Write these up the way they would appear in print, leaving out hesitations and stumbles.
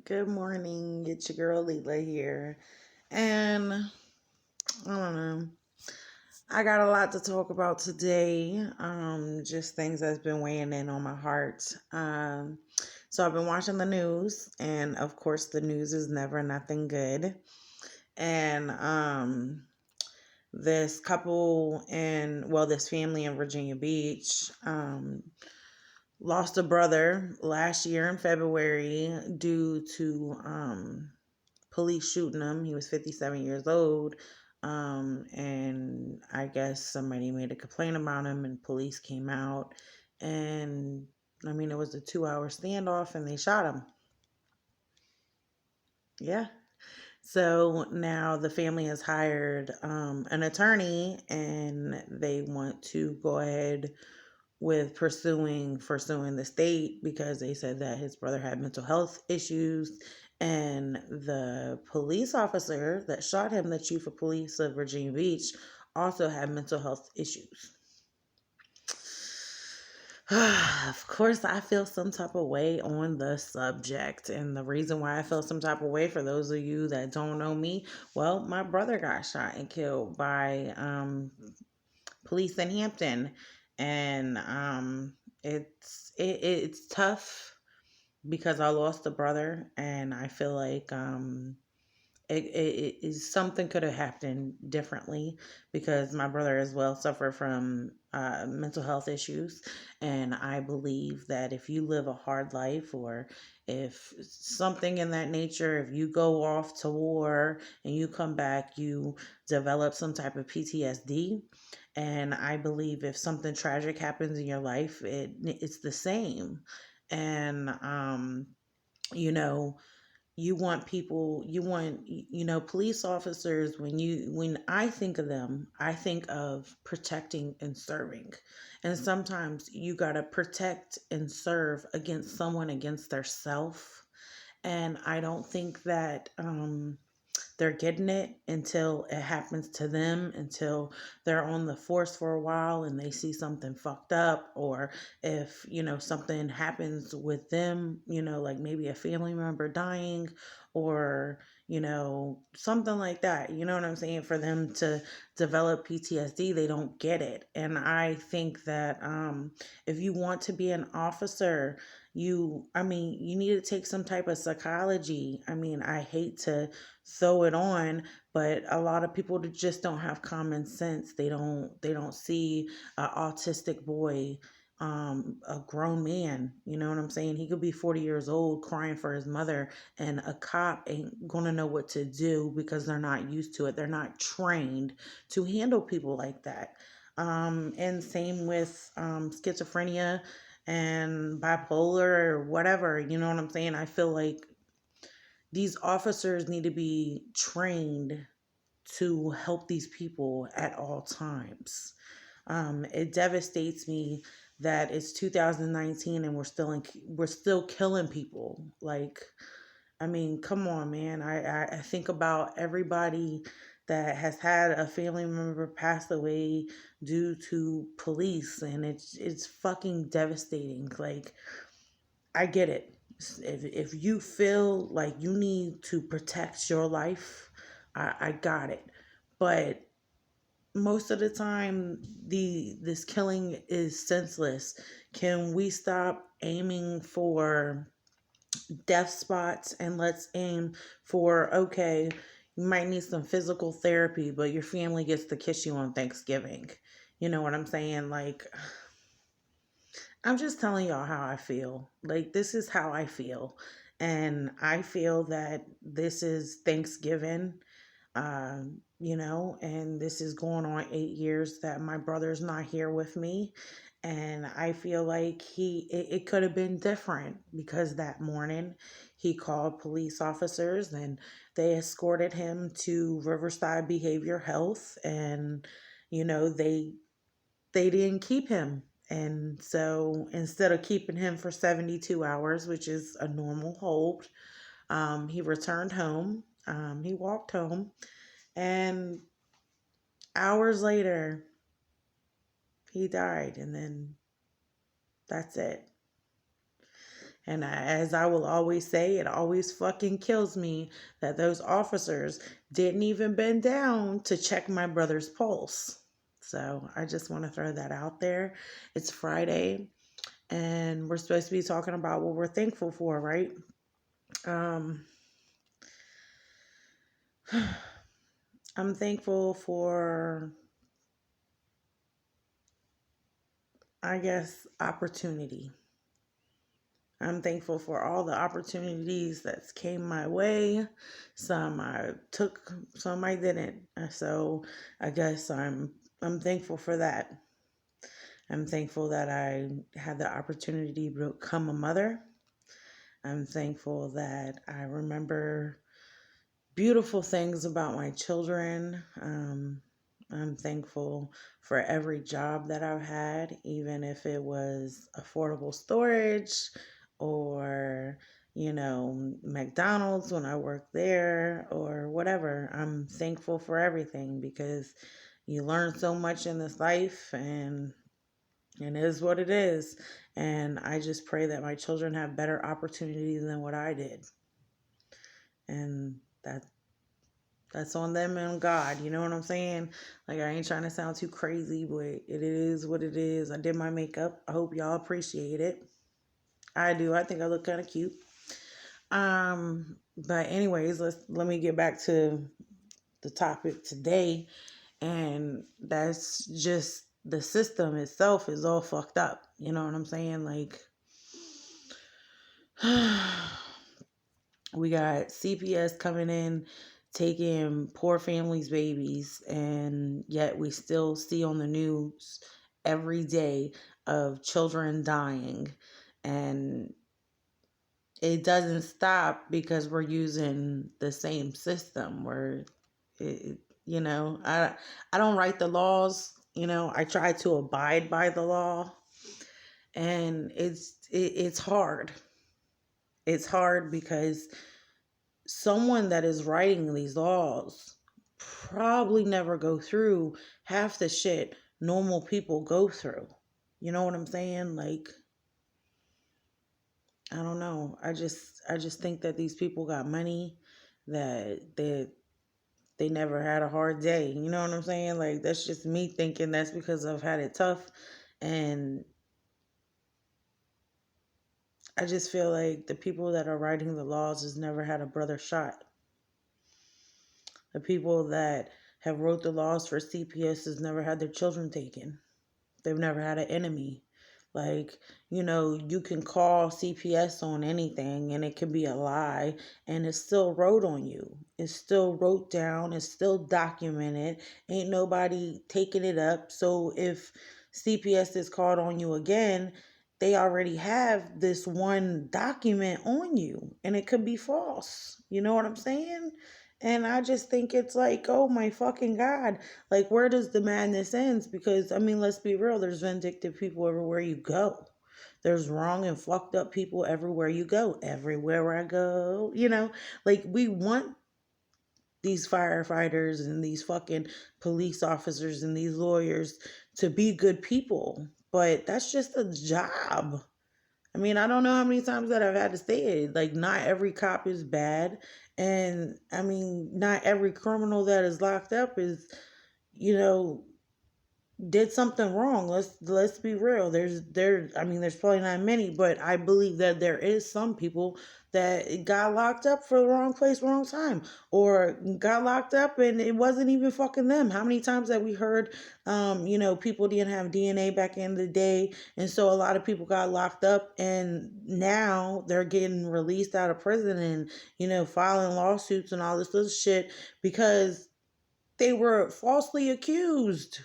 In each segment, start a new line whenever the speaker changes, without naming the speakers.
Good morning. It's your girl Leela here. And I don't know. I got a lot to talk about today. Just things that's been weighing in on my heart. So I've been watching the news, and of course the news is never nothing good. And this couple this family in Virginia Beach, lost a brother last year in February due to police shooting him. He was 57 years old. And I guess somebody made a complaint about him, and police came out. And it was a 2-hour standoff, and they shot him. Yeah. So now the family has hired an attorney, and they want to go ahead with pursuing the state because they said that his brother had mental health issues, and the police officer that shot him, the chief of police of Virginia Beach, also had mental health issues. Of course, I feel some type of way on the subject. And the reason why I feel some type of way, for those of you that don't know me, well, my brother got shot and killed by police in Hampton. And it's tough because I lost a brother, and I feel like it something could have happened differently, because my brother as well suffered from mental health issues. And I believe that if you live a hard life, or if something in that nature, if you go off to war and you come back, you develop some type of PTSD. And I believe if something tragic happens in your life, it's the same. And you know police officers, when I think of them, I think of protecting and serving. And sometimes you got to protect and serve against someone, against their self. And I don't think that they're getting it until it happens to them, until they're on the force for a while and they see something fucked up, or if something happens with them, like maybe a family member dying, or something like that. You know what I'm saying? For them to develop PTSD, they don't get it. And I think that if you want to be an officer, you need to take some type of psychology. I hate to throw it on, but a lot of people just don't have common sense. They don't see an autistic boy, a grown man. You know what I'm saying? He could be 40 years old crying for his mother, and a cop ain't gonna know what to do because they're not used to it. They're not trained to handle people like that. And same with schizophrenia and bipolar or whatever. You know what I'm saying? I feel like these officers need to be trained to help these people at all times. It devastates me that it's 2019 and we're still killing people. Like, come on, man. I think about everybody that has had a family member pass away due to police, and it's fucking devastating. Like, I get it. If you feel like you need to protect your life, I got it. But most of the time, this killing is senseless. Can we stop aiming for death spots, and let's aim for, okay, you might need some physical therapy, but your family gets to kiss you on Thanksgiving. You know what I'm saying? Like, I'm just telling y'all how I feel. Like, this is how I feel. And I feel that this is Thanksgiving, and this is going on 8 years that my brother's not here with me. And I feel like it could have been different, because that morning he called police officers, and they escorted him to Riverside Behavior Health. And, they didn't keep him. And so instead of keeping him for 72 hours, which is a normal hold, he returned home. He walked home, and hours later, he died. And then that's it. And as I will always say, it always fucking kills me that those officers didn't even bend down to check my brother's pulse. So I just want to throw that out there. It's Friday, and we're supposed to be talking about what we're thankful for, right? Um, I'm thankful for, I guess, opportunity. I'm thankful for all the opportunities that came my way. Some I took, some I didn't. So I guess I'm thankful for that. I'm thankful that I had the opportunity to become a mother. I'm thankful that I remember beautiful things about my children. I'm thankful for every job that I've had, even if it was affordable storage or, McDonald's when I worked there or whatever. I'm thankful for everything because you learn so much in this life, and it is what it is. And I just pray that my children have better opportunities than what I did. And that's on them and God. You know what I'm saying? Like, I ain't trying to sound too crazy, but it is what it is. I did my makeup. I hope y'all appreciate it. I do. I think I look kind of cute. But anyways, let me get back to the topic today. And that's just the system itself is all fucked up. You know what I'm saying? Like, we got CPS coming in, taking poor families' babies, and yet we still see on the news every day of children dying. And it doesn't stop because we're using the same system where, it, I don't write the laws. I try to abide by the law, and it's hard. It's hard because someone that is writing these laws probably never go through half the shit normal people go through. You know what I'm saying? Like, I don't know. I just think that these people got money, that they never had a hard day. You know what I'm saying? Like, that's just me thinking that's because I've had it tough. And I just feel like the people that are writing the laws has never had a brother shot. The people that have wrote the laws for CPS has never had their children taken. They've never had an enemy. Like, you can call CPS on anything and it can be a lie and it's still wrote on you. It's still wrote down. It's still documented. Ain't nobody taking it up. So if CPS is called on you again, they already have this one document on you and it could be false. You know what I'm saying? And I just think it's like, oh my fucking God. Like, where does the madness ends? Because, I mean, let's be real. There's vindictive people everywhere you go. There's wrong and fucked up people everywhere you go. Everywhere I go. Like, we want these firefighters and these fucking police officers and these lawyers to be good people. But that's just a job. I mean, I don't know how many times that I've had to say it. Like, not every cop is bad. And, I mean, not every criminal that is locked up is, did something wrong. Let's be real. There's probably not many, but I believe that there is some people that got locked up for the wrong place, wrong time, or got locked up and it wasn't even fucking them. How many times have we heard, people didn't have DNA back in the day, and so a lot of people got locked up, and now they're getting released out of prison and filing lawsuits and all this other shit because they were falsely accused.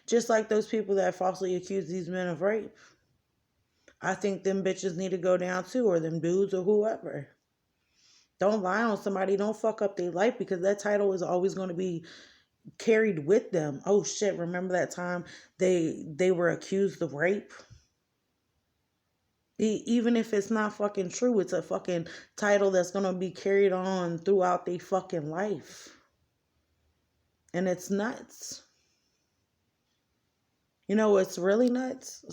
Just like those people that falsely accuse these men of rape. I think them bitches need to go down too, or them dudes or whoever. Don't lie on somebody. Don't fuck up their life because that title is always going to be carried with them. Oh shit, remember that time they were accused of rape? Even if it's not fucking true, it's a fucking title that's going to be carried on throughout their fucking life. And it's nuts. You know what's really nuts?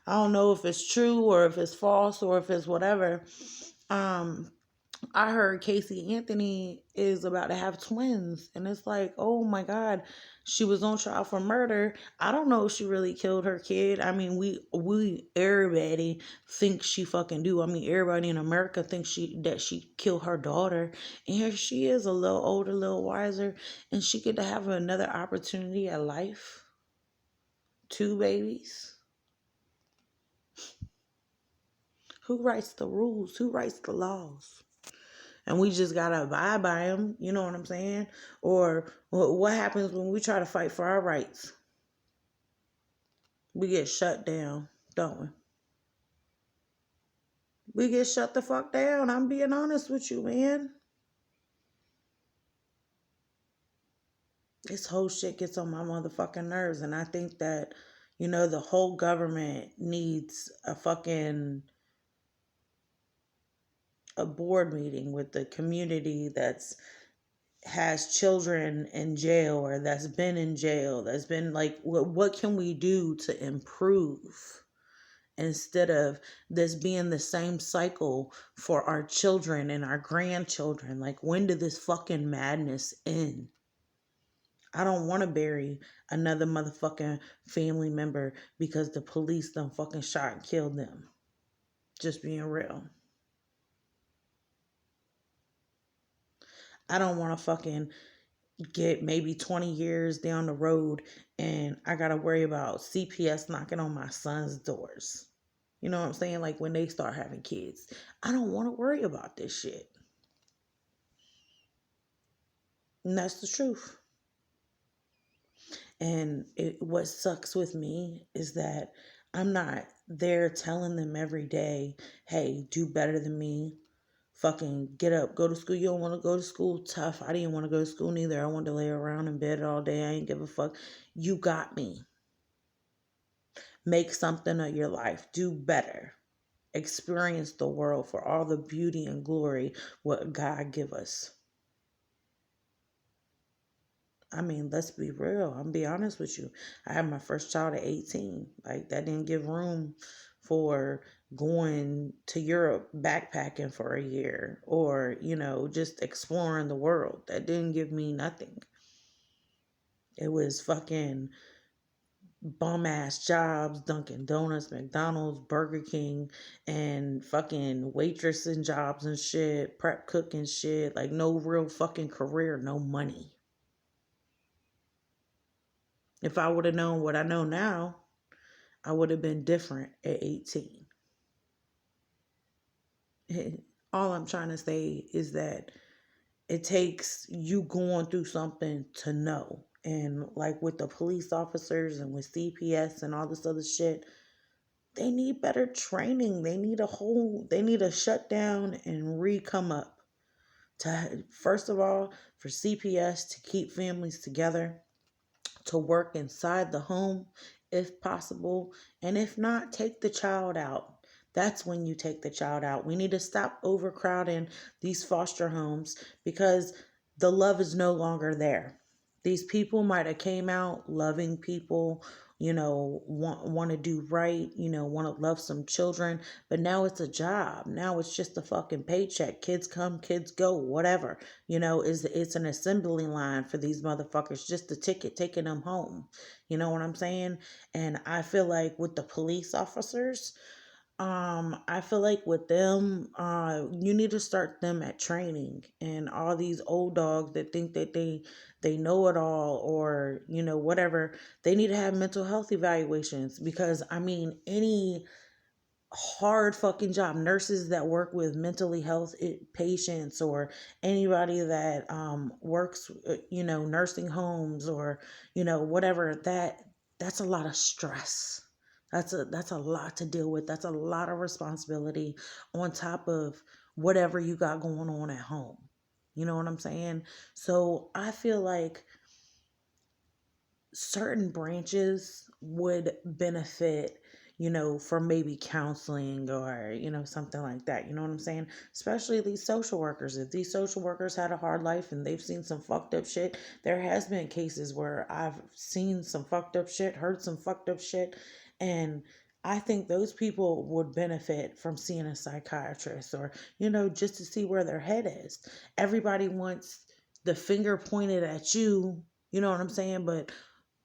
I don't know if it's true or if it's false or if it's whatever. Um, I heard Casey Anthony is about to have twins, and it's like, oh my God, she was on trial for murder. I don't know if she really killed her kid. I mean, we everybody thinks she fucking do. I mean, everybody in America thinks she killed her daughter, and here she is, a little older, a little wiser, and she get to have another opportunity at life. Two babies. Who writes the rules? Who writes the laws? And we just gotta abide by them. You know what I'm saying? Or what happens when we try to fight for our rights? We get shut down, don't we? We get shut the fuck down. I'm being honest with you, man. This whole shit gets on my motherfucking nerves, and I think that the whole government needs a board meeting with the community that's has children in jail or that's been in jail, that's been like, what can we do to improve instead of this being the same cycle for our children and our grandchildren? Like, when did this fucking madness end? I don't want to bury another motherfucking family member because the police done fucking shot and killed them. Just being real. I don't want to fucking get maybe 20 years down the road and I got to worry about CPS knocking on my son's doors. You know what I'm saying? Like, when they start having kids. I don't want to worry about this shit. And that's the truth. And what sucks with me is that I'm not there telling them every day, hey, do better than me. Fucking get up, go to school. You don't want to go to school? Tough. I didn't want to go to school neither. I wanted to lay around in bed all day. I ain't give a fuck. You got me. Make something of your life. Do better. Experience the world for all the beauty and glory what God give us. I mean, let's be real. I'm be honest with you. I had my first child at 18. Like, that didn't give room for going to Europe backpacking for a year or, just exploring the world. That didn't give me nothing. It was fucking bum ass jobs, Dunkin' Donuts, McDonald's, Burger King, and fucking waitressing jobs and shit, prep cooking shit. Like, no real fucking career, no money. If I would have known what I know now, I would have been different at 18. All I'm trying to say is that it takes you going through something to know. And like with the police officers and with CPS and all this other shit, they need better training. They need to shut down and come up. First of all, for CPS to keep families together, to work inside the home if possible, and if not, take the child out. That's when you take the child out. We need to stop overcrowding these foster homes because the love is no longer there. These people might have came out loving people, want to do right, want to love some children, but now it's a job. Now it's just a fucking paycheck. Kids come, kids go, whatever. It's an assembly line for these motherfuckers, just a ticket taking them home. You know what I'm saying? And I feel like with the police officers, I feel like with them, you need to start them at training, and all these old dogs that think that they know it all, or whatever, they need to have mental health evaluations. Because I mean, any hard fucking job, nurses that work with mentally health patients, or anybody that works nursing homes, or whatever, that's a lot of stress. That's a lot to deal with. That's a lot of responsibility on top of whatever you got going on at home. You know what I'm saying? So I feel like certain branches would benefit, for maybe counseling, or, something like that. You know what I'm saying? Especially these social workers. If these social workers had a hard life and they've seen some fucked up shit, there has been cases where I've seen some fucked up shit, heard some fucked up shit, and I think those people would benefit from seeing a psychiatrist, or, just to see where their head is. Everybody wants the finger pointed at you, you know what I'm saying? But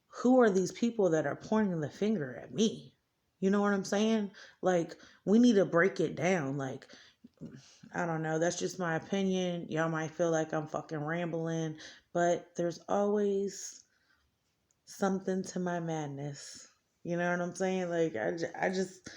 who are these people that are pointing the finger at me? You know what I'm saying? Like, we need to break it down. Like, I don't know. That's just my opinion. Y'all might feel like I'm fucking rambling, but there's always something to my madness. You know what I'm saying? Like, I just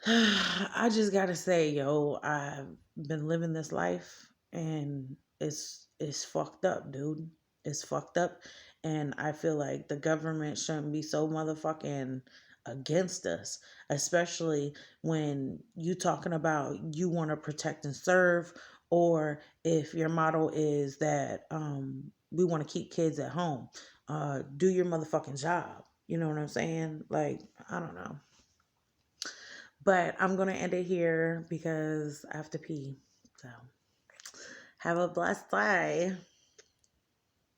I just gotta say, yo, I've been living this life, and it's fucked up, dude. It's fucked up, and I feel like the government shouldn't be so motherfucking against us, especially when you talking about you want to protect and serve, or if your motto is that we want to keep kids at home. Do your motherfucking job. You know what I'm saying? Like, I don't know. But I'm going to end it here because I have to pee. So have a blessed day.